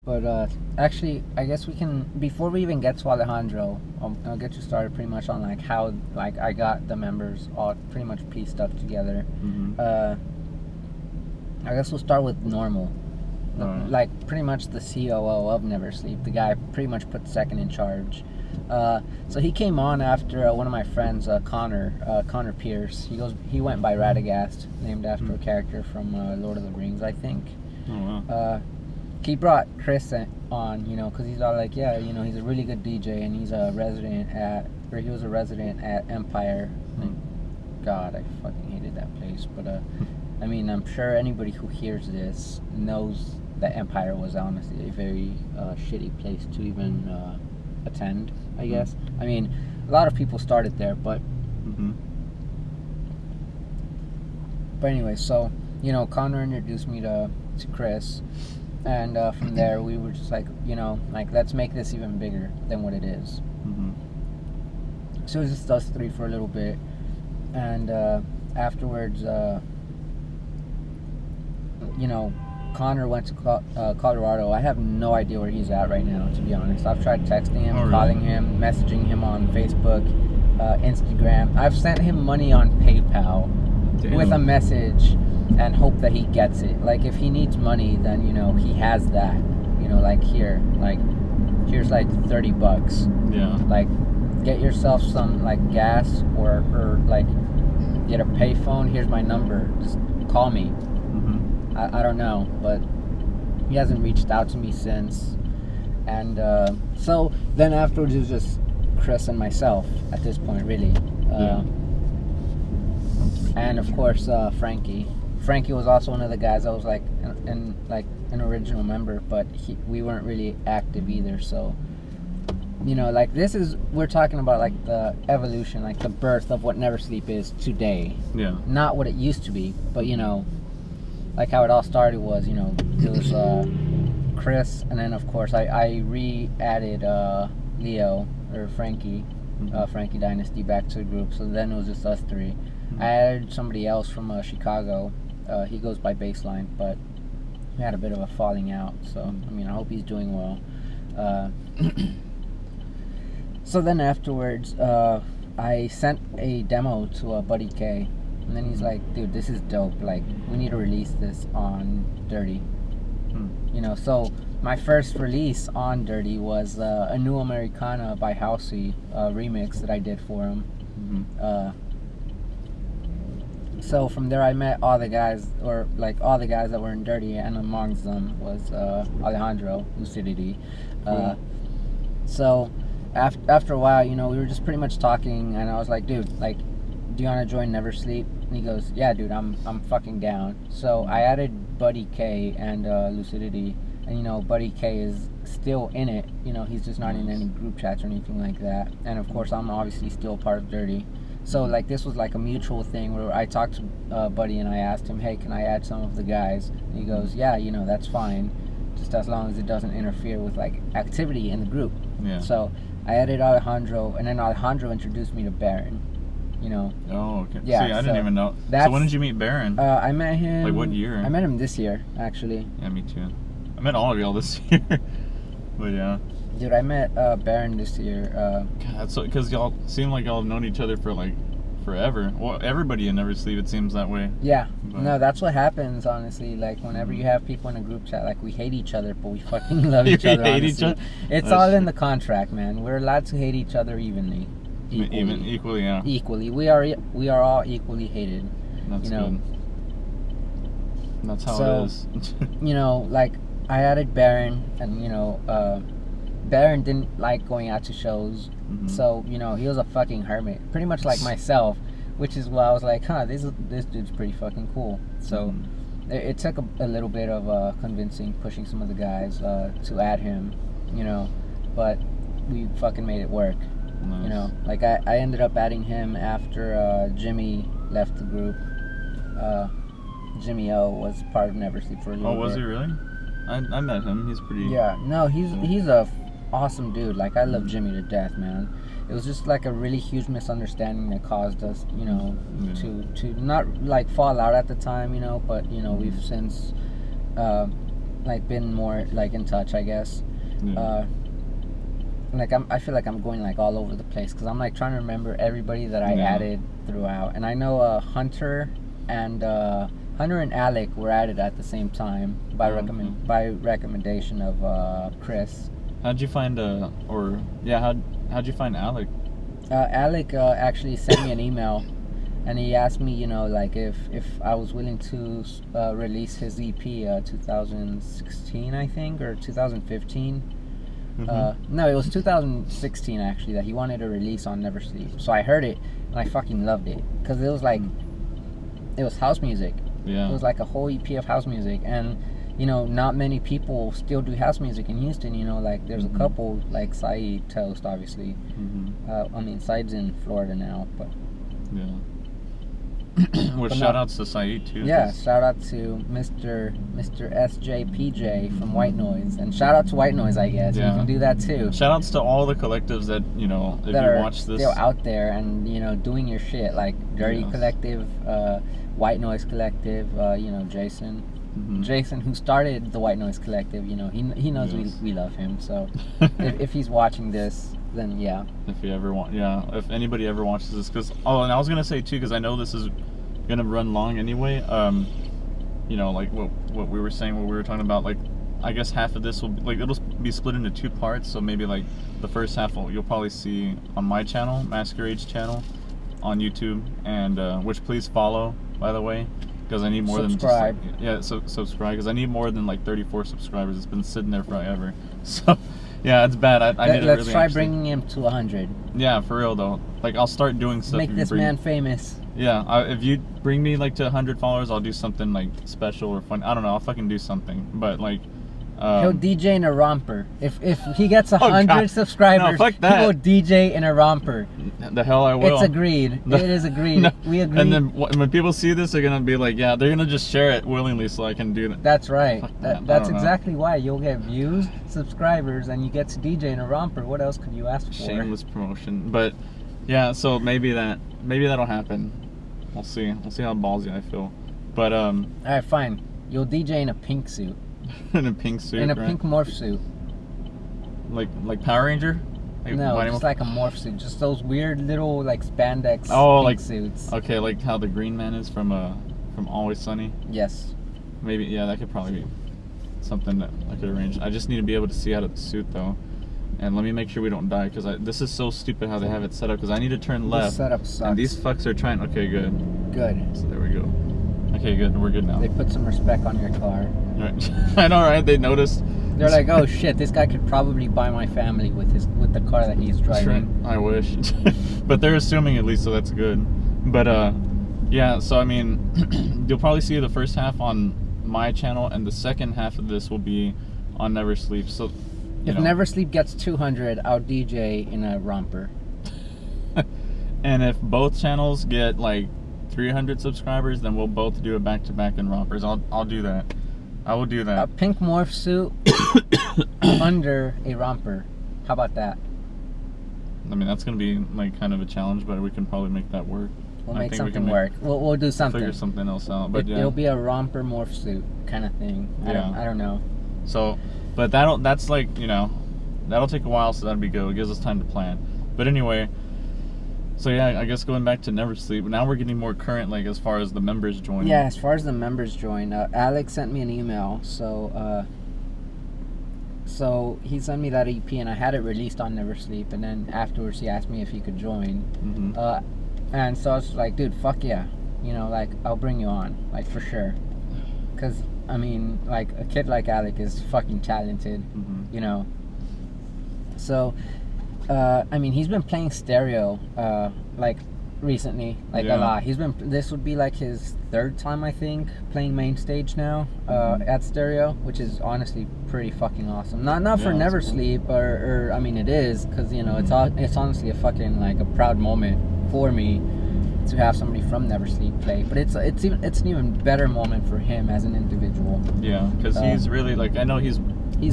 But actually, I guess we can, before we even get to Alejandro, I'll get you started pretty much on like how like I got the members all pretty much pieced up together. I guess we'll start with Normal. Like pretty much the COO of Never Sleep, the guy pretty much put second in charge. So he came on after one of my friends, Connor Pierce. He went by Radagast, named after a character from Lord of the Rings, I think. Oh wow. He brought Chris on, you know, because he's all like, yeah, you know, he's a really good DJ, and he was a resident at Empire. God, I fucking hated that place. But I mean, I'm sure anybody who hears this knows that Empire was honestly a very shitty place to even attend, I guess. I mean, a lot of people started there, but anyway, so, you know, Connor introduced me to Chris, and from there we were just like, you know, like, let's make this even bigger than what it is. So it was just us three for a little bit, and afterwards, you know, Connor went to Colorado. I have no idea where he's at right now, to be honest. I've tried texting him, calling him, messaging him on Facebook, Instagram. I've sent him money on PayPal with a message and hope that he gets it. Like, if he needs money, then, you know, he has that. You know, like, here's like $30. Yeah. Like, get yourself some, like, gas or like, get a payphone. Here's my number. Just call me. I don't know, but he hasn't reached out to me since. And so then afterwards it was just Chris and myself at this point, really. And of course Frankie. Frankie was also one of the guys that was like an original member, but we weren't really active either. So, you know, like, we're talking about like the evolution, like the birth of what Never Sleep is today. Yeah. Not what it used to be, but, you know, like how it all started was, you know, it was Chris, and then of course I re-added Leo, or Frankie, Frankie Dynasty, back to the group. So then it was just us three. I added somebody else from Chicago. He goes by Baseline, but we had a bit of a falling out. So I mean, I hope he's doing well. So then afterwards, I sent a demo to Buddy K. And then he's like, dude, this is dope. Like, we need to release this on Dirty. You know, so my first release on Dirty was a New Americana by Housey remix that I did for him. So from there I met all the guys, or like all the guys that were in Dirty, and amongst them was Alejandro, Lucidity. So after a while, you know, we were just pretty much talking, and I was like, dude, like, do you want to join Never Sleep? And he goes, yeah, dude, I'm fucking down. So I added Buddy K and Lucidity, and, you know, Buddy K is still in it. You know, he's just not in any group chats or anything like that. And of course, I'm obviously still part of Dirty. So like, this was like a mutual thing where I talked to Buddy and I asked him, hey, can I add some of the guys? And he goes, yeah, you know, that's fine, just as long as it doesn't interfere with like activity in the group. Yeah. So I added Alejandro, and then Alejandro introduced me to Baron. You know. Oh, okay. Yeah. See, I didn't even know. So when did you meet Baron? I met him. Like, what year? I met him this year, actually. Yeah, me too. I met all of y'all this year. But yeah. Dude, I met Baron this year. God, so because y'all seem like y'all have known each other for like forever. Well, everybody in Never Sleep, it seems that way. Yeah. But no, that's what happens, honestly. Like, whenever you have people in a group chat, like, we hate each other, but we fucking love each other. Hate each other? It's all in the contract, man. We're allowed to hate each other evenly. Equally, yeah. Equally, we are all equally hated. That's, you know, good. That's how it is. You know, like, I added Baron, and, you know, Baron didn't like going out to shows, so, you know, he was a fucking hermit, pretty much like myself, which is why I was like, huh, this dude's pretty fucking cool. So it took a little bit of convincing, pushing some of the guys to add him, you know, but we fucking made it work. Nice. You know, like, I ended up adding him after Jimmy left the group. Jimmy O was part of Never Sleep for a little bit. Oh, was he really? I met him. He's pretty... Yeah, no, he's a awesome dude. Like, I love Jimmy to death, man. It was just like a really huge misunderstanding that caused us, you know, to not like fall out at the time, you know, but, you know, we've since like been more like in touch, I guess. Yeah. Like I feel like I'm going like all over the place because I'm like trying to remember everybody that I Yeah. added throughout, and I know Hunter and Alec were added at the same time by recommendation of Chris. How'd you find how'd you find Alec? Alec actually sent me an email, and he asked me, you know, like if I was willing to release his EP 2016, I think, or 2015. No, it was 2016 actually that he wanted to release on Never Sleep. So I heard it and I fucking loved it because it was like it was house music. Yeah. It was like a whole EP of house music, and you know, not many people still do house music in Houston. You know, like there's a couple like Saeed Toast, obviously. I mean, Saeed's in Florida now, but yeah. Well, shout outs to Saeed too. Yeah, shout out to Mr. SJPJ from White Noise, and shout out to White Noise, I guess. Yeah. You can do that too. Shout outs to all the collectives that, you know, if that you are watch this, still out there and, you know, doing your shit, like Dirty Yes. Collective, White Noise Collective, you know, Jason, who started the White Noise Collective. You know, he knows Yes. we love him. So if he's watching this, then yeah. If anybody ever watches this, because and I was gonna say too, because I know this is gonna run long anyway. You know, like what we were saying, what we were talking about, like I guess half of this will be, like, it'll be split into 2 parts. So maybe like the first half you'll probably see on my channel, Masquerade's channel, on YouTube, and which please follow, by the way, because I need more Subscribe. than just, subscribe, because I need more than like 34 subscribers. It's been sitting there forever. So yeah, it's bad. I need to Let's really try bringing him to 100. Yeah, for real though. Like, I'll start doing stuff. Make this man famous. Yeah, if you bring me like to 100 followers, I'll do something like special or fun. I don't know. I'll fucking do something. But like, he'll DJ in a romper. If he gets 100 subscribers, no, fuck that. he will DJ in a romper. The hell I will. It's agreed. It is agreed. No. We agree. And then when people see this, they're gonna be like, yeah, they're gonna just share it willingly so I can do that. That's right. That. That's exactly why you'll get views, subscribers, and you get to DJ in a romper. What else could you ask for? Shameless promotion. But yeah, so maybe that'll happen. We'll see. We'll see how ballsy I feel. But all right, fine. You'll DJ in a pink suit. in a pink suit. In a right? pink morph suit. Like Power Ranger. No, just like a morph suit. Just those weird little like spandex pink suits. Okay, like how the Green Man is from Always Sunny. Yes. Maybe, yeah, that could probably be something that I could arrange. I just need to be able to see out of the suit though. And let me make sure we don't die, because this is so stupid how they have it set up, because I need to turn left. This setup sucks. And these fucks are trying. Okay, good. Good. So there we go. Okay, good. We're good now. They put some respect on your car. Right. I know, right? They noticed. They're like, oh shit, this guy could probably buy my family with the car that he's driving. I wish. But they're assuming at least, so that's good. But yeah, so I mean, you'll probably see the first half on my channel, and the second half of this will be on Never Sleep. So if Never Sleep gets 200, I'll DJ in a romper. And if both channels get like 300 subscribers, then we'll both do a back-to-back in rompers. I'll do that. I will do that. A pink morph suit under a romper. How about that? I mean, that's gonna be like kind of a challenge, but we can probably make that work. We'll make something work. We'll do something. Figure something else out. But It'll be a romper morph suit kind of thing. I don't know. So, but that's like, you know, that'll take a while, so that'll be good. It gives us time to plan. But anyway, so yeah, I guess going back to Never Sleep, now we're getting more current, like as far as the members joining. Yeah, as far as the members join, Alex sent me an email, so he sent me that EP, and I had it released on Never Sleep, and then afterwards he asked me if he could join. And so I was like, dude, fuck yeah, you know, like I'll bring you on, like for sure, because I mean, like a kid like Alec is fucking talented, you know. So I mean, he's been playing stereo like recently, like a lot. This would be like his 3rd time, I think, playing main stage now at stereo, which is honestly pretty fucking awesome. Not for Never Sleep, or I mean, it is, because you know, it's honestly a fucking like a proud moment for me to have somebody from Never Sleep play, but it's an even better moment for him as an individual. Yeah, because he's really, like, I know he's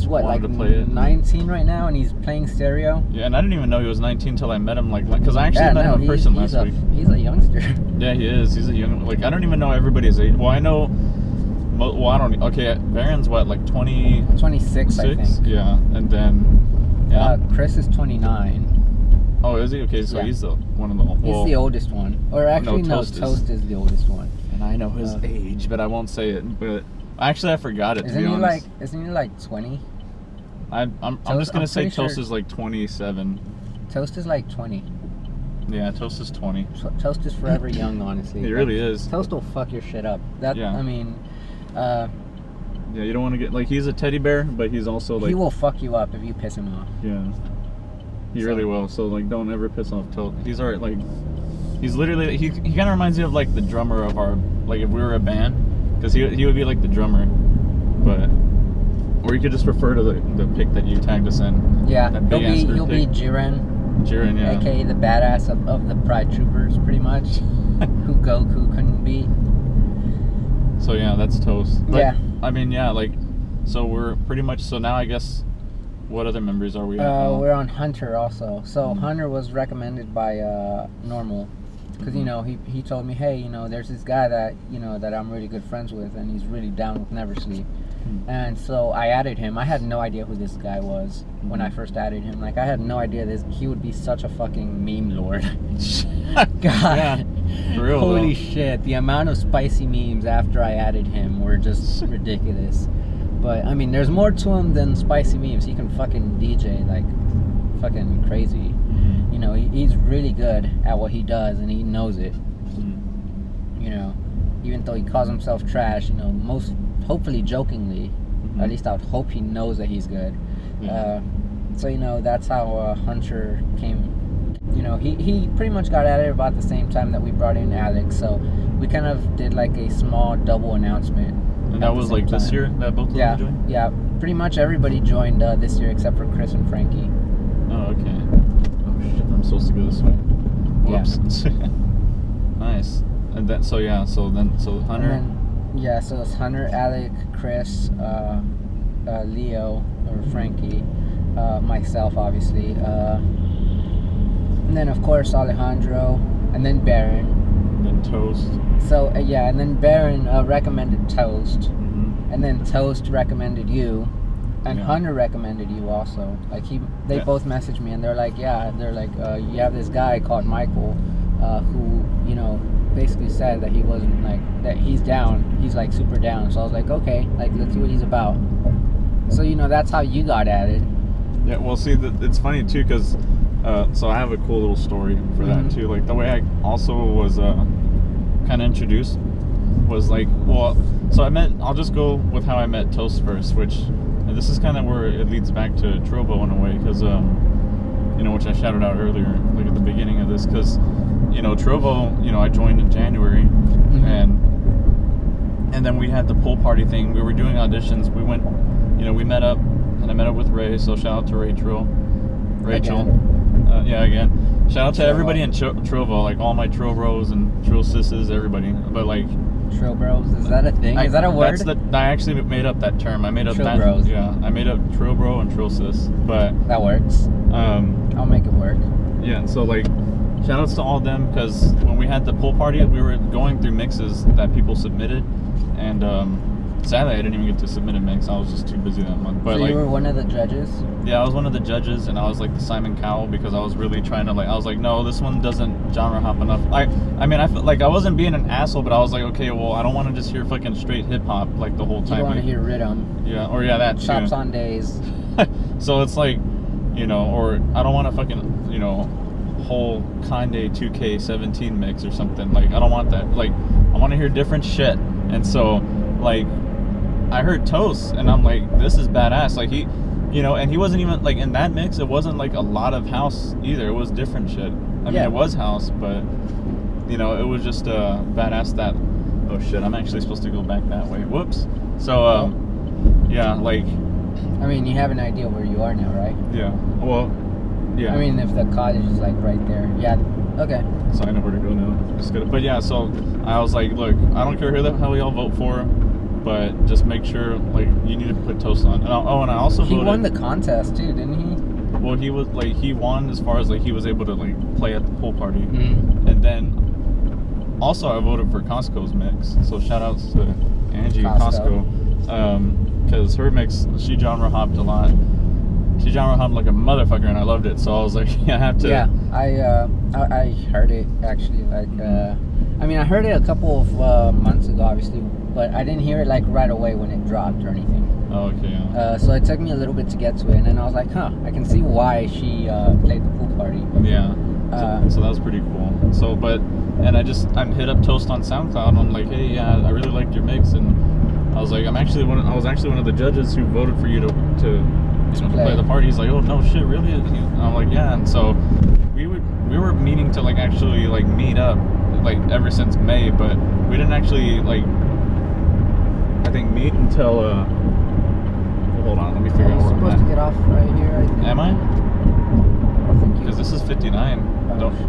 what, like to play it. 19 right now, and he's playing stereo. Yeah, and I didn't even know he was 19 until I met him, like because I actually met him in person last week. He's a youngster. Yeah, he is. He's a young, like, I don't even know everybody's age. Well, I know Well, I don't. Okay, Baron's what, like 20? 26, I think. Yeah, and then Chris is 29. Oh, is he? Okay, so Yeah. he's the one of the. Well, he's the oldest one, or actually no, Toast is the oldest one. And I know his age, but I won't say it. But actually, I forgot it. To be honest. Isn't he like 20? I'm just gonna say Toast is like 27. Toast is like 20. Yeah, Toast is 20. Toast is forever young, honestly. He really is. Toast will fuck your shit up. I mean, yeah, you don't want to get like he's a teddy bear, but he's also like he will fuck you up if you piss him off. Yeah, he really will. So like, don't ever piss off Toast. He's alright. Like, he's literally he kind of reminds me of like the drummer of our like if we were a band, because he would be like the drummer, but. Or you could just refer to the pic that you tagged us in. Yeah, he'll be Jiren. Jiren, yeah. AKA the badass of the Pride Troopers, pretty much. Who Goku couldn't beat. So yeah, that's Toast. But, yeah. I mean, yeah, like, so we're pretty much, so now I guess, what other members are we at? We're on Hunter also. So Hunter was recommended by Normal. Because, you know, he told me, hey, you know, there's this guy that, you know, that I'm really good friends with, and he's really down with Never Sleep. And so I added him. I had no idea who this guy was when I first added him. Like, I had no idea he would be such a fucking meme lord. God. Yeah, for real, Holy shit. The amount of spicy memes after I added him were just ridiculous. But, I mean, there's more to him than spicy memes. He can fucking DJ, like, fucking crazy. You know, he's really good at what he does, and he knows it. You know, even though he calls himself trash, you know, hopefully jokingly, at least I would hope he knows that he's good. So, you know, that's how Hunter came. You know, he pretty much got at it about the same time that we brought in Alex, so we kind of did like a small double announcement. And that was like this year that both of them joined? Yeah, pretty much everybody joined this year except for Chris and Frankie. Oh, okay. Oh shit, I'm supposed to go this way. Whoops. Yeah. Nice. And then, so Hunter. Yeah, so it's Hunter, Alec, Chris, Leo, or Frankie, myself, obviously, and then of course Alejandro, and then Baron. And then Toast. So yeah, and then Baron recommended Toast, and then Toast recommended you, and Hunter recommended you also. Like they both messaged me, and they're like, you have this guy called Michael, who, you know, basically said that he wasn't like that, he's down, he's like super down. So I was like, okay, like, let's see what he's about. So, you know, that's how you got added. Yeah, well, see, it's funny too, because so I have a cool little story for that too. Like, the way I also was kind of introduced was like, well, so I'll just go with how I met Toast first, which, and this is kind of where it leads back to Trovo in a way, because you know, which I shouted out earlier, like at the beginning of this, because, you know, Trovo, you know, I joined in January, and then we had the pool party thing. We were doing auditions. We went, you know, we met up, and I met up with Ray. So shout out to Rachel. Again. Shout out to everybody in Trovo, like all my Tro bros and Tro sisses, everybody. But like, Tro bros, is that a thing? Is that a word? I actually made up that term. I made up Tro bros. Yeah, I made up Tro bro and Tro sis. But that works. I'll make it work. Yeah, and so like, shout outs to all of them, because when we had the pool party, we were going through mixes that people submitted, and sadly I didn't even get to submit a mix. I was just too busy that month. But so like, you were one of the judges? Yeah, I was one of the judges, and I was like the Simon Cowell, because I was really trying to, like, I was like, no, this one doesn't genre hop enough. I mean, I felt like I wasn't being an asshole, but I was like, okay, well, I don't want to just hear fucking straight hip hop like the whole time. You want to hear rhythm. Yeah, or that too. Chops on days. So it's like, you know, or I don't want to fucking, you know, whole Kanye 2K17 mix or something. Like, I don't want that. Like, I want to hear different shit. And so, like, I heard Toast, and I'm like, this is badass. Like, he, you know, and he wasn't even, like, in that mix, it wasn't, like, a lot of house either. It was different shit. I mean, it was house, but, you know, it was just badass that, oh, shit, I'm actually supposed to go back that way. Whoops. So, yeah, like... I mean, you have an idea where you are now, right? Yeah. Well, yeah. I mean, if the cottage is, like, right there. Yeah, okay. So I know where to go now. Just gotta, but yeah, so I was like, look, I don't care who the hell y'all vote for, but just make sure, like, you need to put Toast on. And and I also voted. He won the contest too, didn't he? Well, he was like, he won as far as like he was able to like play at the pool party, and then also I voted for Costco's mix. So shout outs to Angie Costco, because her mix, she genre hopped a lot. She genre hopped like a motherfucker, and I loved it. So I was like, yeah, I have to. Yeah, I heard it actually. Like, I mean, I heard it a couple of months ago, obviously, but I didn't hear it like right away when it dropped or anything. Oh, okay. Yeah. So it took me a little bit to get to it, and then I was like, huh, I can see why she played the pool party. Yeah. So that was pretty cool. So, I'm hit up Toast on SoundCloud, and I'm like, hey, yeah, I really liked your mix, and I was like, I was actually one of the judges who voted for you to play the party. He's like, oh no shit, really? And I'm like, yeah. And so we were meaning to like actually like meet up like ever since May, but we didn't actually like I think meet until hold on, let me figure out where I'm supposed to get off right here, I think. Am I? Because this is 59. Oh, Don't. shit.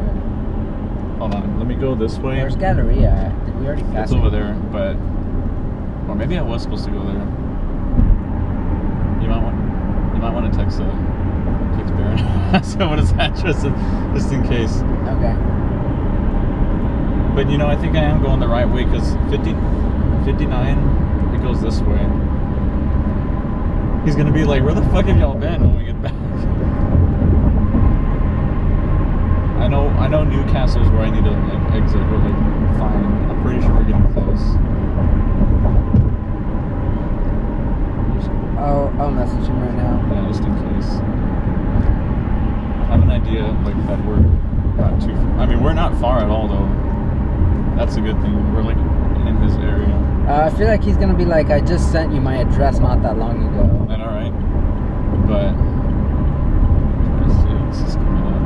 Hold on, let me go this way. Where's Galleria at? Did we already pass It's over there, but or maybe I was supposed to go there. You might want to text Baron. Ask him what his address is, just in case. Okay. But you know, I think I am going the right way because 59, it goes this way. He's gonna be like, where the fuck have y'all been when we get back? I know Newcastle's where I need to like exit or like find. I'm pretty sure we're getting close. I'll message him right now. Yeah, just in case. I have an idea like that we're not too far. I mean, we're not far at all though. That's a good thing. We're like in his area. I feel like he's gonna be like, I just sent you my address not that long ago. And alright. But let's see, this is coming up.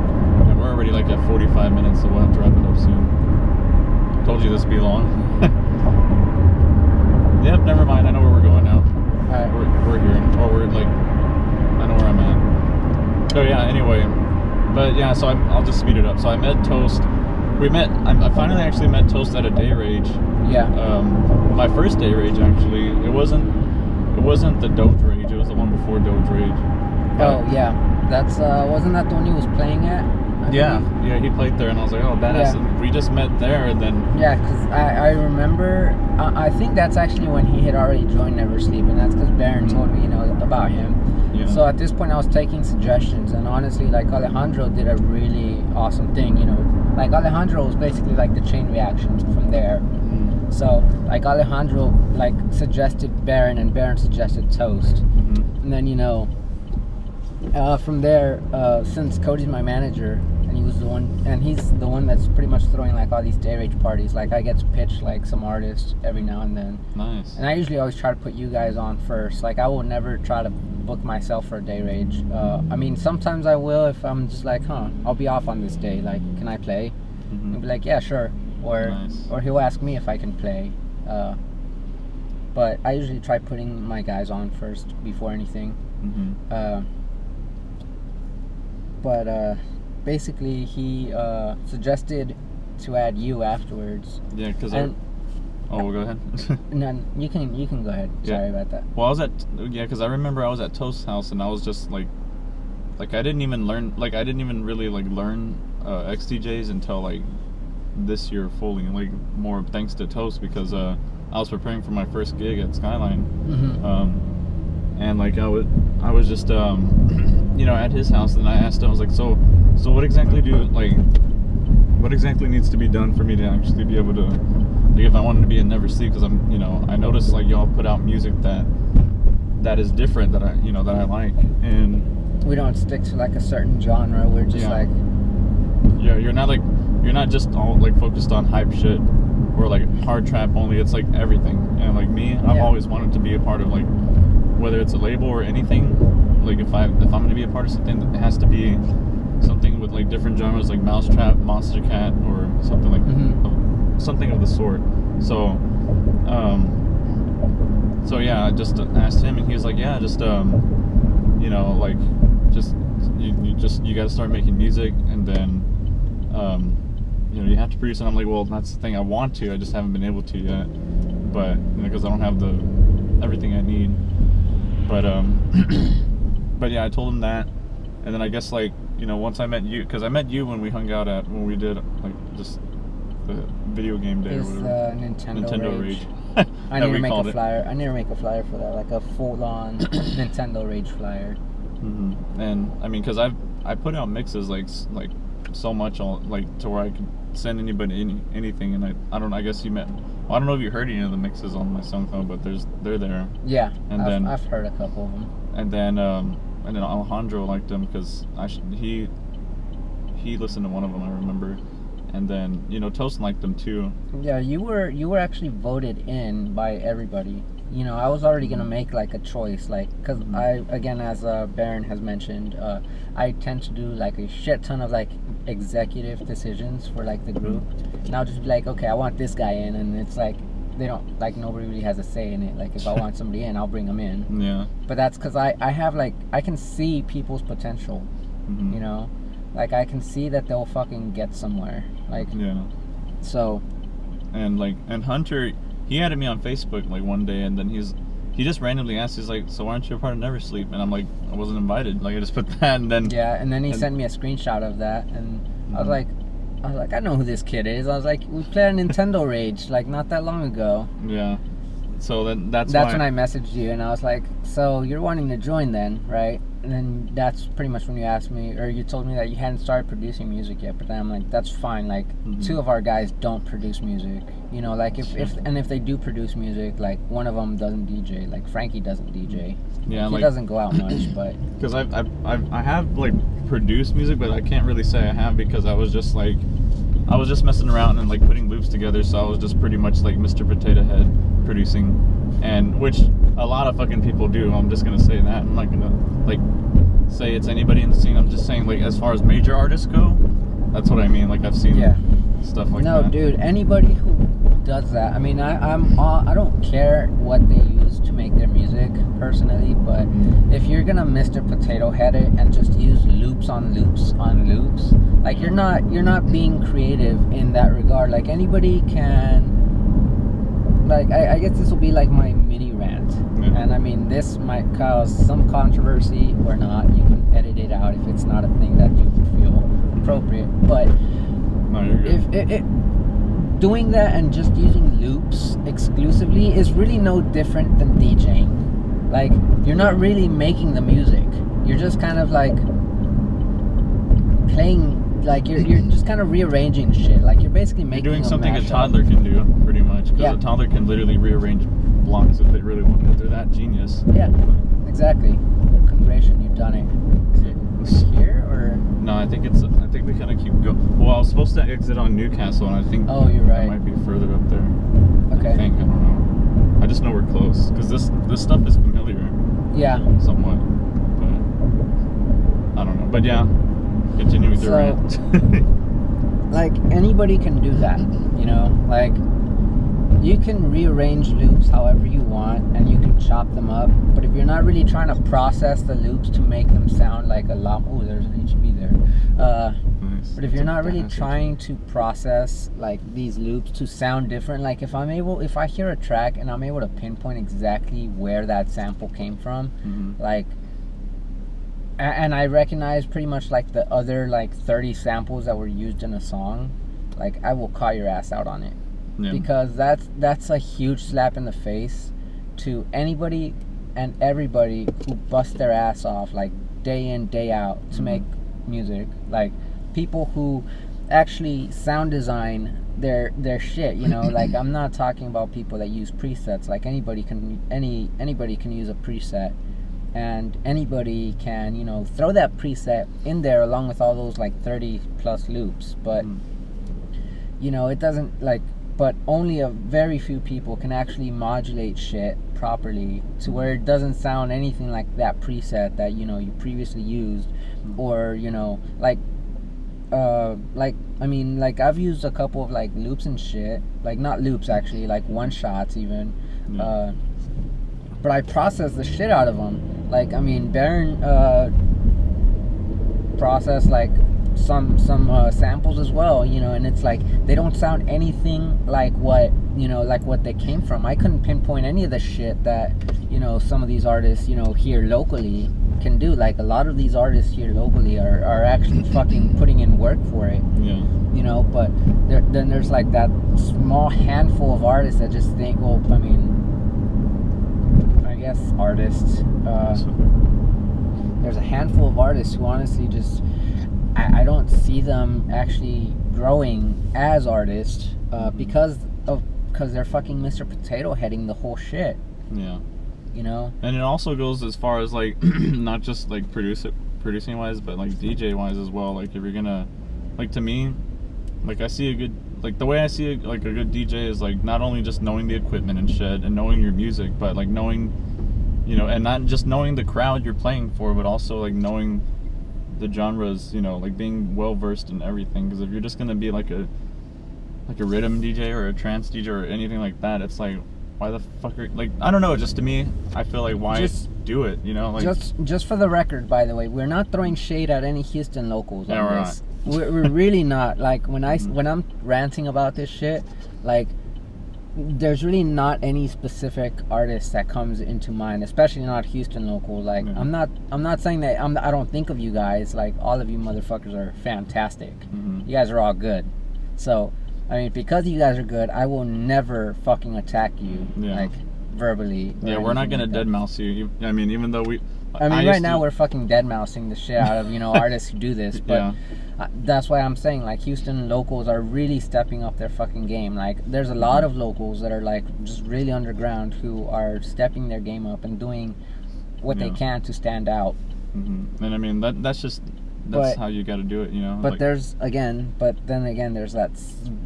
And we're already like at 45 minutes, so we'll have to wrap it up soon. Told you this would be long. Yep, never mind. I know where we're going now. Alright. We're here. Or we're like, I know where I'm at. Oh yeah, anyway. But yeah, so I'll just speed it up. So I met Toast. I finally actually met Toast at a day rage. Yeah. My first day rage actually, it wasn't the Doge rage, it was the one before Doge rage. Oh yeah. That's wasn't that the one he was playing at? Yeah, he played there, and I was like, oh, badass. Yeah. We just met there, and then... Yeah, because I remember, I think that's actually when he had already joined Never Sleep, and that's because Baron told me, about him. Yeah. So at this point, I was taking suggestions, and honestly, like, Alejandro did a really awesome thing, Like, Alejandro was basically, like, the chain reaction from there. Mm-hmm. So, like, Alejandro, like, suggested Baron, and Baron suggested Toast. Mm-hmm. And then, from there, since Cody's my manager, and he's the one that's pretty much throwing like all these day rage parties. Like I get to pitch like some artists every now and then. Nice. And I usually always try to put you guys on first. Like I will never try to book myself for a day rage. I mean, sometimes I will if I'm just like, I'll be off on this day. Like, can I play? Mm-hmm. I'll be like, yeah, sure. Or he'll ask me if I can play. But I usually try putting my guys on first before anything. Mm-hmm. But basically he suggested to add you afterwards. Yeah, because oh, well, go ahead. No, you can go ahead. Yeah. Sorry about that. Well, because I remember I was at Toast's house, and I was just like I didn't even really like learn XDJs until like this year fully, like more thanks to Toast, because I was preparing for my first gig at Skyline. Mm-hmm. And like I was just at his house, and I asked him, I was like, so what exactly needs to be done for me to actually be able to, like, if I wanted to be in Never Sleep, because I noticed like y'all put out music that is different, that I like, and we don't stick to like a certain genre. We're just like, yeah, you're not just all like focused on hype shit or like hard trap only. It's like everything. And like me, I've always wanted to be a part of like, whether it's a label or anything, like if I'm going to be a part of something, it has to be something with like different genres, like Mousetrap, Monster Cat, or something like something of the sort. So yeah, I just asked him, and he was like, yeah, just you got to start making music, and then you have to produce. And I'm like, well, that's the thing, I want to, I just haven't been able to yet, but because I don't have everything I need. But yeah, I told him that, and then I guess like once I met you, because I met you when we did like just the video game day or whatever. Nintendo Rage. I that need we to make called a it. flyer. I need to make a flyer for that, like a full-on Nintendo Rage flyer. And I mean, because I put out mixes like so much like to where I could send anybody anything, and I don't know, I guess you met. Well, I don't know if you heard any of the mixes on my SoundCloud, but they're there. Yeah, and I've heard a couple of them. And then Alejandro liked them because he listened to one of them, I remember. And then Toast liked them too. Yeah, you were actually voted in by everybody. I was already gonna make like a choice, like, cause I, again, as Baron has mentioned, I tend to do like a shit ton of like executive decisions for like the group, and I'll just be like, okay, I want this guy in, and it's like they don't, like, nobody really has a say in it. Like, if I want somebody in, I'll bring them in. Yeah. But that's because I have, like, I can see people's potential. Like, I can see that they'll fucking get somewhere. Like, yeah. So. And Hunter, he added me on Facebook like one day, and then he just randomly asked, he's like, so why aren't you a part of Never Sleep? And I'm like, I wasn't invited. Like, I just put that, and then. Yeah, and then he sent me a screenshot of that, and I was like, I know who this kid is. I was like, we played a Nintendo Rage like not that long ago. Yeah. So then that's when I messaged you, and I was like, so you're wanting to join then, right? And then that's pretty much when you asked me, or you told me that you hadn't started producing music yet. But then I'm like, that's fine. Like, two of our guys don't produce music. Like if they do produce music, like one of them doesn't DJ. Like Frankie doesn't DJ. Yeah, he doesn't go out much, but because I have like produced music, but I can't really say I have because I was just messing around and like putting loops together. So I was just pretty much like Mr. Potato Head producing, and which a lot of fucking people do. I'm just gonna say that. I'm not gonna like say it's anybody in the scene. I'm just saying, like, as far as major artists go, that's what I mean. Like, I've seen stuff like that. No, dude, anybody who does that, I mean, I don't care what they use to make their music personally, but if you're gonna Mr. Potato Head it and just use loops on loops on loops, like, you're not being creative in that regard. Like, anybody can, like, I guess this will be like my mini rant, and I mean, this might cause some controversy or not. You can edit it out if it's not a thing that you feel appropriate, but no, you're good. if doing that and just using loops exclusively is really no different than DJing. Like, you're not really making the music. You're just kind of like playing, like you're just kind of rearranging shit. Like, you're basically making. You're doing something a toddler can do, pretty much. Because a toddler can literally rearrange blocks if they really want. If they're that genius. Yeah, exactly. Congratulations, you've done it. Is it here or? No, I think we kind of keep going. Well, I was supposed to exit on Newcastle, and I think. Oh, you're right. It might be further up there. Okay. I don't know. I just know we're close because this stuff is familiar. Yeah. Somewhat, but I don't know. But yeah, continue with your rant. Like, anybody can do that, like, you can rearrange loops however you want, and you can chop them up, but if you're not really trying to process the loops to make them sound like a lot, oh, there's an HB there, nice. But if you're not really trying to process like these loops to sound different, like if I hear a track and I'm able to pinpoint exactly where that sample came from, like, and I recognize pretty much like the other like 30 samples that were used in a song, like, I will call your ass out on it. Yeah. Because that's a huge slap in the face to anybody and everybody who busts their ass off like day in, day out to make music. Like, people who actually sound design their shit, like, I'm not talking about people that use presets. Like, anybody can use a preset, and anybody can throw that preset in there along with all those like 30 plus loops, but it doesn't, like, but only a very few people can actually modulate shit properly to where it doesn't sound anything like that preset that you previously used, or like I mean, like, I've used a couple of like loops and shit, like, not loops actually, like one shots even, but I process the shit out of them. Like, I mean, Baron processed like some samples as well, and it's like they don't sound anything like what like what they came from. I couldn't pinpoint any of the shit that some of these artists here locally can do. Like, a lot of these artists here locally are actually fucking putting in work for it. But then there's like that small handful of artists that just think, well, I mean, guess, artists. There's a handful of artists who honestly just, I don't see them actually growing as artists because they're fucking Mr. Potato Heading the whole shit. Yeah. You know? And it also goes as far as like not just like producing wise, but like DJ wise as well. Like if you're gonna, like, to me, like I see a good, like the way I see it, like a good DJ is like not only just knowing the equipment and shit and knowing your music, but like knowing, you know, and not just knowing the crowd you're playing for, but also like knowing the genres, you know, like being well versed in everything. Because if you're just gonna be like a rhythm DJ or a trance DJ or anything like that, it's like, why the fuck are, like, I don't know, just to me, I feel like, why just do it, you know? Like, just for the record, by the way, we're not throwing shade at any Houston locals on this. We're really not. Like, when I'm ranting about this shit, like, there's really not any specific artist that comes into mind, especially not Houston local. Like, I'm not saying that I don't think of you guys. Like, all of you motherfuckers are fantastic. You guys are all good. So, I mean, because you guys are good, I will never fucking attack you, like, verbally. Yeah, we're not gonna deadmau5 you. I mean, even though right now we're fucking deadmau5ing the shit out of, you know, artists who do this, but that's why I'm saying, like, Houston locals are really stepping up their fucking game. Like, there's a lot of locals that are, like, just really underground who are stepping their game up and doing what they can to stand out. And I mean, that's how you got to do it, you know. But like, there's there's that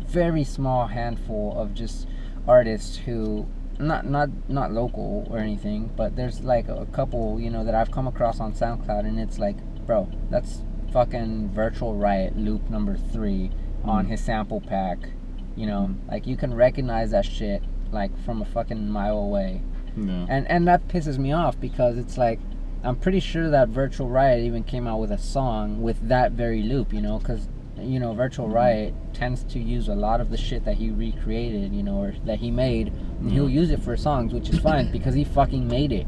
very small handful of just artists who not local or anything, but there's like a couple, you know, that I've come across on SoundCloud, and it's like, bro, that's fucking Virtual Riot loop number 3 on his sample pack, you know, like you can recognize that shit like from a fucking mile away. And that pisses me off, because it's like, I'm pretty sure that Virtual Riot even came out with a song with that very loop, you know, because, you know, Virtual Riot tends to use a lot of the shit that he recreated, you know, or that he made, and he'll use it for songs, which is fine because he fucking made it,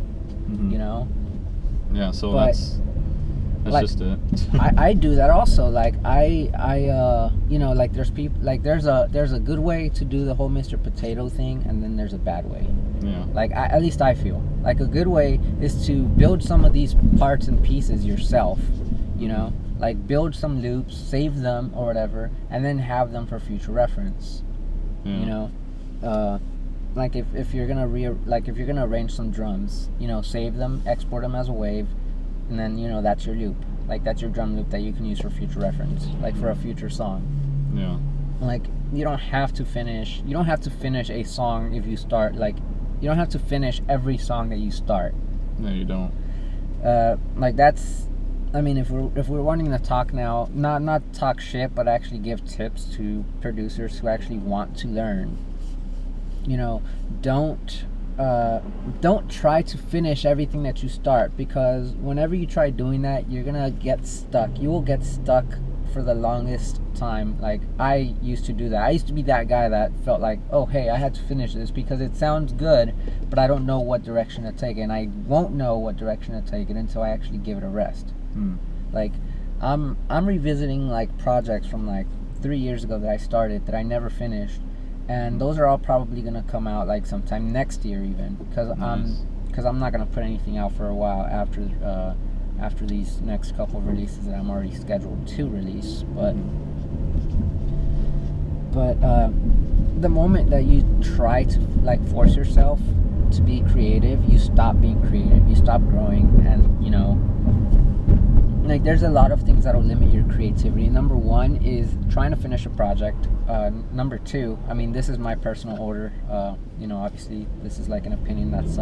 you know. Yeah, so that's like, just it. I do that also. Like I you know, like there's people, like there's a good way to do the whole Mr. Potato thing, and then there's a bad way. Yeah. Like at least I feel like a good way is to build some of these parts and pieces yourself, you know, like build some loops, save them or whatever, and then have them for future reference. You know, like if you're gonna if you're gonna arrange some drums, you know, save them, export them as a wave, and then, you know, that's your loop. Like, that's your drum loop that you can use for future reference, like for a future song. Yeah. Like, you don't have to finish a song if you start, like, you don't have to finish every song that you start. No, you don't. Like, that's, I mean, if we're wanting to talk now, not talk shit, but actually give tips to producers who actually want to learn, you know, don't try to finish everything that you start, because whenever you try doing that, you're gonna get stuck. You will get stuck for the longest time. Like, I used to do that. I used to be that guy that felt like, oh, hey, I had to finish this because it sounds good, but I don't know what direction to take it, and I won't know what direction to take it until I actually give it a rest. Like, I'm revisiting like projects from like 3 years ago that I started that I never finished. And those are all probably gonna come out like sometime next year, even, because I'm not gonna put anything out for a while after these next couple of releases that I'm already scheduled to release. But the moment that you try to like force yourself to be creative, you stop being creative, you stop growing, and, you know, like, there's a lot of things that'll limit your creativity. Number one is trying to finish a project. Number two, I mean, this is my personal order. You know, obviously, this is like an opinion that's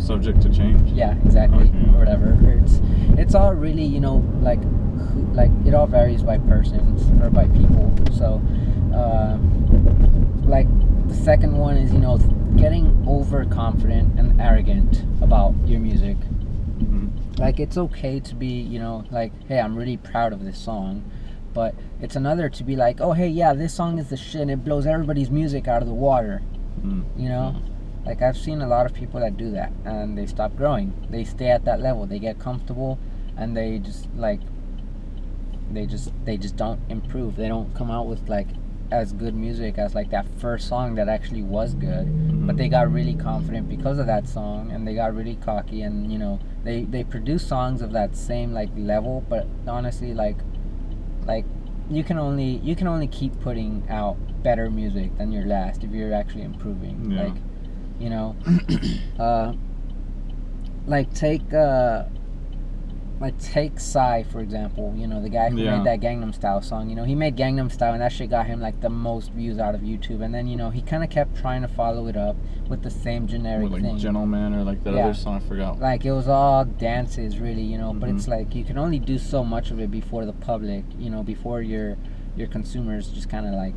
subject to change. Yeah, exactly, or whatever. It's all really, you know, like it all varies by persons or by people. So, like, the second one is, you know, getting overconfident and arrogant about your music. Like, it's okay to be, you know, like, hey, I'm really proud of this song, but it's another to be like, oh, hey, yeah, this song is the shit, and it blows everybody's music out of the water. You know, like, I've seen a lot of people that do that, and they stop growing. They stay at that level. They get comfortable, and they just like they just don't improve. They don't come out with like as good music as like that first song that actually was good, Mhm. but they got really confident because of that song, and they got really cocky, and you know they produce songs of that same like level, but honestly like you can only keep putting out better music than your last if you're actually improving. Yeah. Like, you know, like take Psy for example. You know, the guy who Yeah. made that Gangnam Style song. You know, he made Gangnam Style, and that shit got him like the most views out of YouTube. And then you know he kind of kept trying to follow it up with the same generic With like thing. Gentleman or like that Yeah. other song, I forgot. Like it was all dances, really, you know. But Mhm. it's like you can only do so much of it before the public, you know, before your consumers just kind of like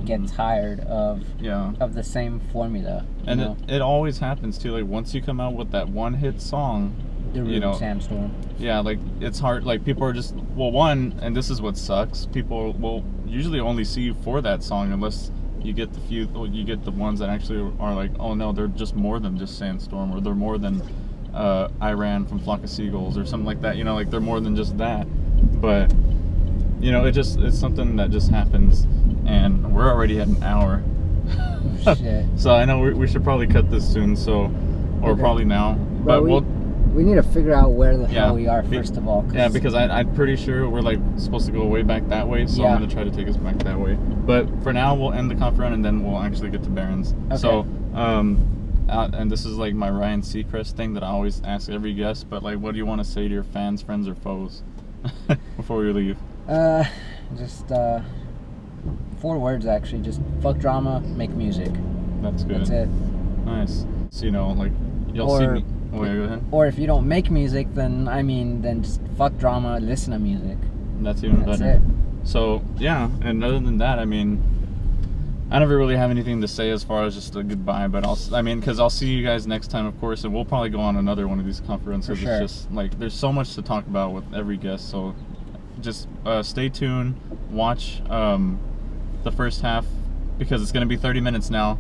get Mhm. tired of Yeah. the same formula. You And know, it always happens too. Like once you come out with that one hit song, the you Rude know, Sandstorm. yeah, like it's hard. Like people are just one, and this is what sucks. People will usually only see you for that song unless you get the ones that actually are like, oh no, they're just more than just Sandstorm, or they're more than I Ran from Flock of Seagulls or something like that. You know, like they're more than just that. But you know, it's something that just happens, and we're already at an hour. Oh, shit. So I know we should probably cut this soon. So, or Okay. probably now. But we need to figure out where the hell we are first of all. Yeah, because I'm pretty sure we're like supposed to go way back that way, so Yeah. I'm gonna try to take us back that way. But for now, we'll end the conf run and then we'll actually get to Barron's. Okay. So, and this is like my Ryan Seacrest thing that I always ask every guest. But like, what do you want to say to your fans, friends, or foes before we leave? Just 4 words actually. Just fuck drama, make music. That's good. That's it. Nice. So you know, like you'll see me. Oh, yeah, go ahead. Or if you don't make music, then just fuck drama, listen to music. That's even That's better. it. So yeah, and other than that, I mean, I never really have anything to say as far as just a goodbye. But because I'll see you guys next time, of course, and we'll probably go on another one of these conferences. For sure. It's just like there's so much to talk about with every guest. So just stay tuned, watch the first half because it's gonna be 30 minutes now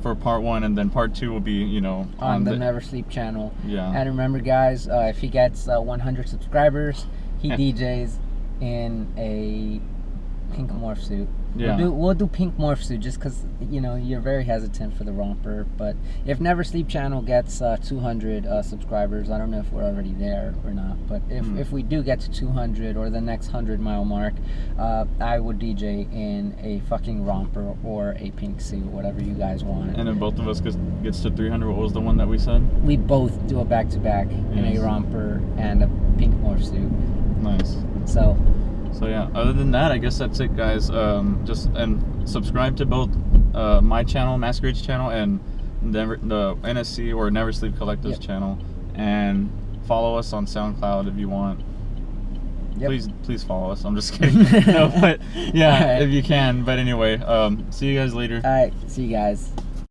for part 1, and then part 2 will be, you know, on the Never Sleep channel. Yeah. And remember, guys, if he gets 100 subscribers, he DJs in a pink morph suit. Yeah. We'll do pink morph suit just because, you know, you're very hesitant for the romper. But if Never Sleep channel gets 200 subscribers, I don't know if we're already there or not. But if we do get to 200 or the next 100-mile mark, I would DJ in a fucking romper or a pink suit, whatever you guys want. And if both of us gets to 300, what was the one that we said? We both do a back-to-back in a Yes. romper and a pink morph suit. Nice. So yeah, other than that, I guess that's it, guys. Just subscribe to both my channel, Masquerade's channel, and the NSC or Never Sleep Collective's channel, and follow us on SoundCloud if you want. Yep. Please follow us. I'm just kidding. No, but yeah, All right. if you can. But anyway, see you guys later. all right, see you guys.